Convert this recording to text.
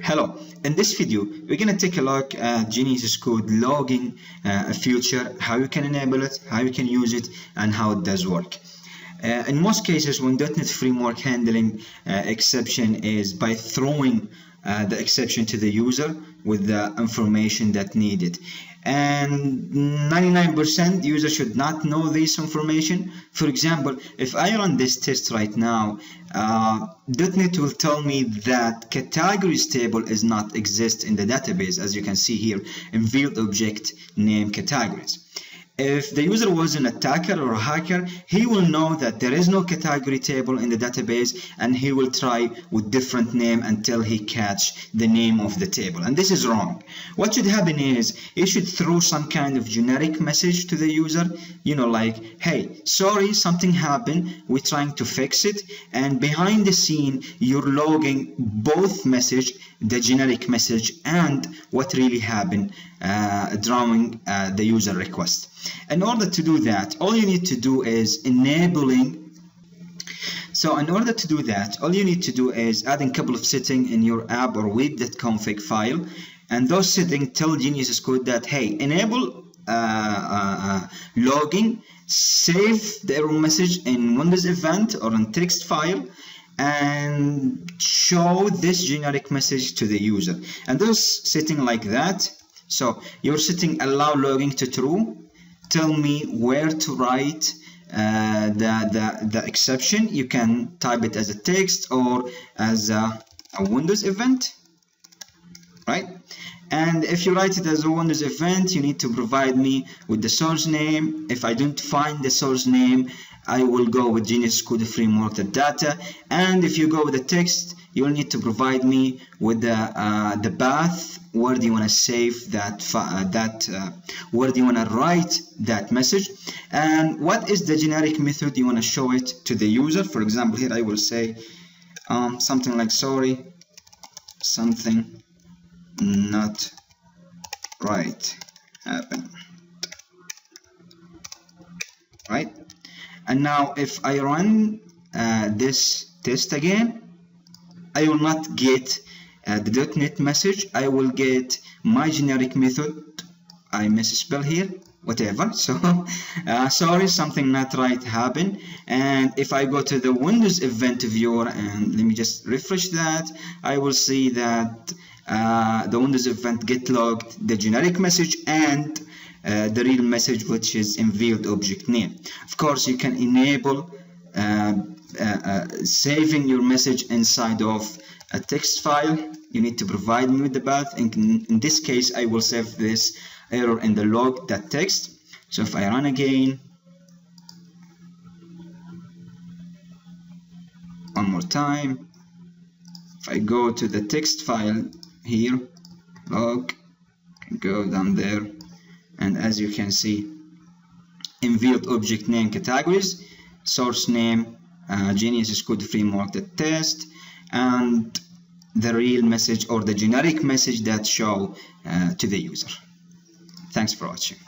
Hello, in this video we're going to take a look at Genesis Code logging feature, how you can enable it, how you can use it, and how it does work. In most cases when .NET Framework handling exception is by throwing the exception to the user with the information that needed, and 99% user should not know this information. For example, if I run this test right now, .NET will tell me that categories table is not exist in the database, as you can see here in field object name categories. If the user was an attacker or a hacker, he will know that there is no category table in the database, and he will try with different name until he catch the name of the table. And this is wrong. What should happen is he should throw some kind of generic message to the user, like, hey, sorry, something happened, we're trying to fix it, and behind the scene you're logging both message, the generic message and what really happened during the user request. In order to do that, all you need to do is enabling. So in order to do that, all you need to do is adding a couple of settings in your app or web.config file, and those settings tell Genesis Code that, hey, enable logging, save the error message in Windows event or in text file, and show this generic message to the user. And those settings like that. So your setting allow logging to true, tell me where to write the exception. You can type it as a text or as a Windows event, right? And if you write it as a Windows event, you need to provide me with the source name. If I don't find the source name, I will go with Genesis Code Framework data. And if you go with the text, you'll need to provide me with the path. Where do you want to save that where do you want to write that message, and what is the generic method you want to show it to the user. For example, here I will say something like, sorry, something not right happened, right? And now if I run this test again, I will not get the .NET message. I will get my generic method. I misspell here, whatever. So sorry, something not right happened. And if I go to the Windows event viewer and let me just refresh that, I will see that the Windows event get logged the generic message and the real message, which is in field object name. Of course, you can enable saving your message inside of a text file. You need to provide me with the path. In this case, I will save this error in the log.txt. So if I run again, one more time, if I go to the text file here, log, go down there, and as you can see, in field object name categories, source name, Genesis Code Framework test, and the real message or the generic message that show to the user. Thanks for watching.